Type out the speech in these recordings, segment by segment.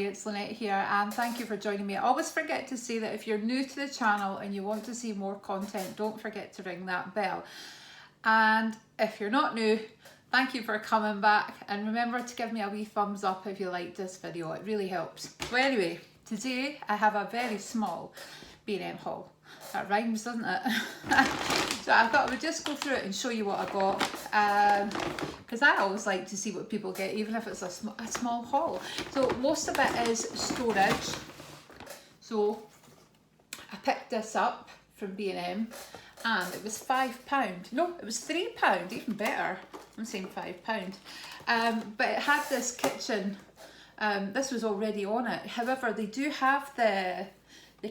it's Lynette here, and thank you for joining me. I always forget to say that if you're new to the channel and you want to see more content, don't forget to ring that bell. And if you're not new, thank you for coming back, and remember to give me a wee thumbs up if you liked this video, it really helps. So anyway, today I have a very small B&mhaul. That rhymes, doesn't it? So I thought I would just go through it and show you what I got, because I always like to see what people get, even if it's a small haul. So most of it is storage. So I picked this up from B&M and it was £5. No, it was £3, even better. I'm saying £5. But it had this kitchen, this was already on it. However, they do have the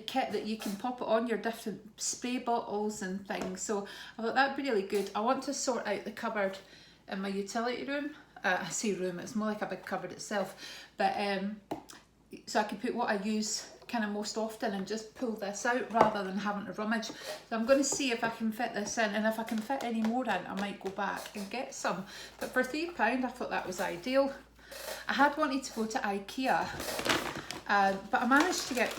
kit that you can pop it on your different spray bottles and things. So I thought that'd be really good. I want to sort out the cupboard in my utility room. I say room, it's more like a big cupboard itself. But so I can put what I use kind of most often and just pull this out rather than having to rummage. So I'm going to see if I can fit this in, and if I can fit any more in, I might go back and get some. But for £3, I thought that was ideal. I had wanted to go to IKEA, but I managed to get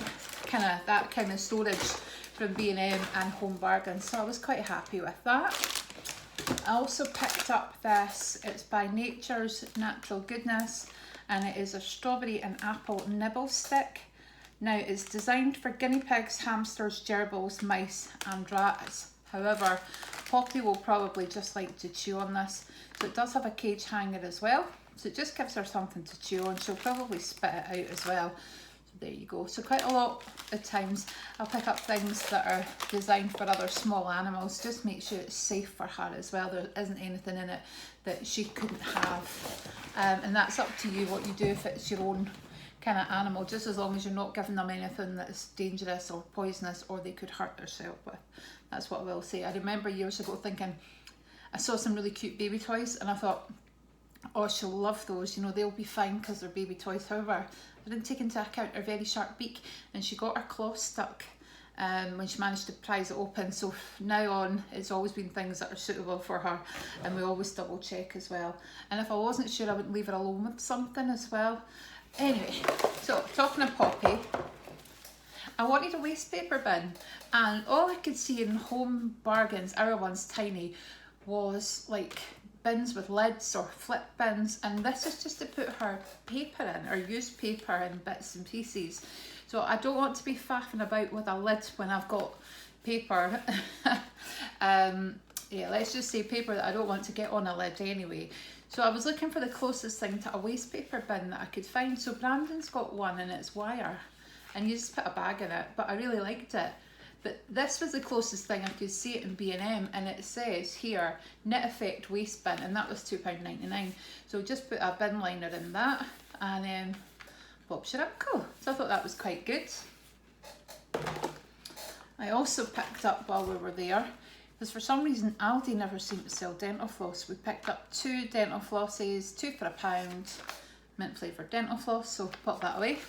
that kind of storage from B&M and Home Bargains, so I was quite happy with that. I also picked up this, it's by Nature's Natural Goodness, and it is a strawberry and apple nibble stick. Now it's designed for guinea pigs, hamsters, gerbils, mice and rats. However, Poppy will probably just like to chew on this, so it does have a cage hanger as well, so it just gives her something to chew on. She'll probably spit it out as well. There you go. So quite a lot of times I'll pick up things that are designed for other small animals, just make sure it's safe for her as well. There isn't anything in it that she couldn't have, and that's up to you what you do if it's your own kind of animal, just as long as you're not giving them anything that's dangerous or poisonous or they could hurt themselves with. That's what I will say. I remember years ago thinking, I saw some really cute baby toys and I thought, oh, she'll love those, you know, they'll be fine because they're baby toys. However, I didn't take into account her very sharp beak, and she got her claw stuck when she managed to prise it open. So from now on, it's always been things that are suitable for her, and we always double check as well. And if I wasn't sure, I wouldn't leave her alone with something as well. Anyway, so talking of Poppy, I wanted a waste paper bin, and all I could see in Home Bargains, our one's tiny, was like bins with lids or flip bins, and this is just to put her paper in, or used paper in bits and pieces. So I don't want to be faffing about with a lid when I've got paper. Yeah, let's just say paper that I don't want to get on a lid anyway. So I was looking for the closest thing to a waste paper bin that I could find. So Brandon's got one and it's wire, and you just put a bag in it, but I really liked it. But this was the closest thing I could see it in B&M, and it says here, Knit Effect Waste Bin, and that was £2.99. So just put a bin liner in that, and Bob's your uncle. So I thought that was quite good. I also picked up, while we were there, because for some reason Aldi never seemed to sell dental floss, we picked up 2 dental flosses, 2 for £1, mint flavoured dental floss, so put that away.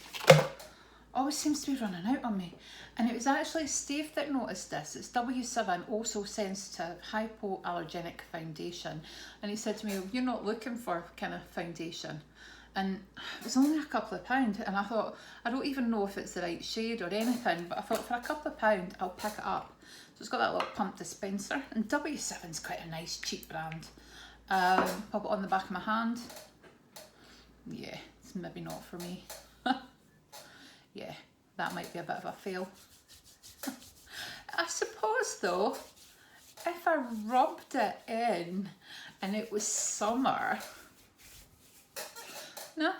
Always seems to be running out on me. And it was actually Steve that noticed this. It's W7, also sensitive, hypoallergenic foundation. And he said to me, you're not looking for kind of foundation. And it was only a couple of pounds. And I thought, I don't even know if it's the right shade or anything, but I thought for a couple of pounds, I'll pick it up. So it's got that little pump dispenser. And W7's quite a nice, cheap brand. Pop it on the back of my hand. Yeah, it's maybe not for me. Yeah, that might be a bit of a fail. I suppose though, if I rubbed it in and it was summer, no,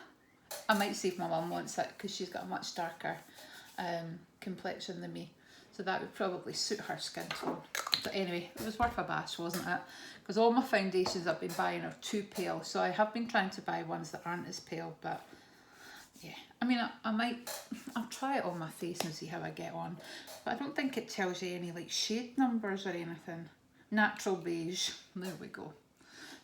I might see if my mum wants it, because she's got a much darker complexion than me. So that would probably suit her skin tone. But anyway, it was worth a bash, wasn't it? Because all my foundations I've been buying are too pale. So I have been trying to buy ones that aren't as pale, but yeah, I mean, I'll try it on my face and see how I get on, but I don't think it tells you any like shade numbers or anything. Natural beige, there we go.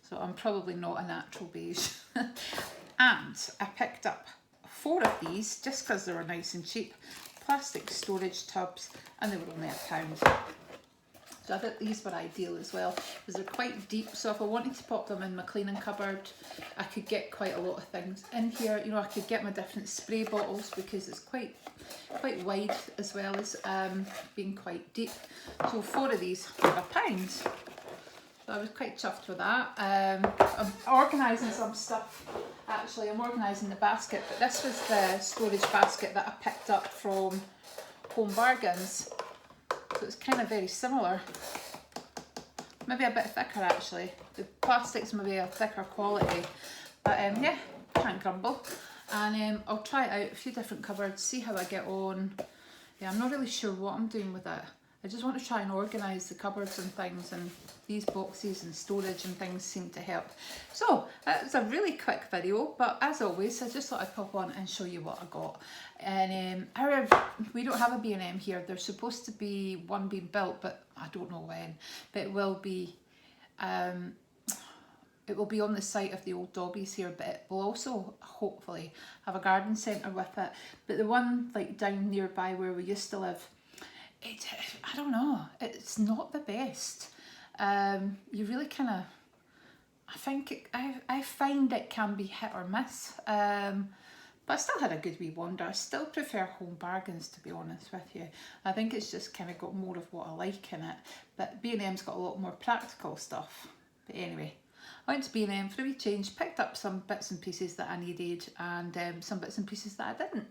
So I'm probably not a natural beige. And I picked up 4 of these just because they were nice and cheap, plastic storage tubs, and they were only £1. So I thought these were ideal as well, because they're quite deep. So if I wanted to pop them in my cleaning cupboard, I could get quite a lot of things in here. You know, I could get my different spray bottles because it's quite wide, as well as being quite deep. So 4 of these were £1. So I was quite chuffed with that. I'm organising some stuff. Actually, I'm organising the basket, but this was the storage basket that I picked up from Home Bargains. So it's kind of very similar. Maybe a bit thicker actually. The plastic's maybe a thicker quality. But yeah, can't grumble. And I'll try it out, a few different cupboards, see how I get on. Yeah, I'm not really sure what I'm doing with it. I just want to try and organise the cupboards and things, and these boxes and storage and things seem to help. So that's a really quick video, but as always, I just thought I'd pop on and show you what I got. And we don't have a B&M here. There's supposed to be one being built, but I don't know when. But it will be on the site of the old Dobbies here, but it will also hopefully have a garden centre with it. But the one like down nearby where we used to live, I don't know, it's not the best. You really kind of, I find it can be hit or miss. But I still had a good wee wander. I still prefer Home Bargains, to be honest with you. I think it's just kind of got more of what I like in it. But B&M's got a lot more practical stuff. But anyway, I went to B&M for a wee change, picked up some bits and pieces that I needed, and some bits and pieces that I didn't.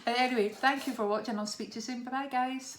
Anyway, thank you for watching. I'll speak to you soon. Bye bye, guys.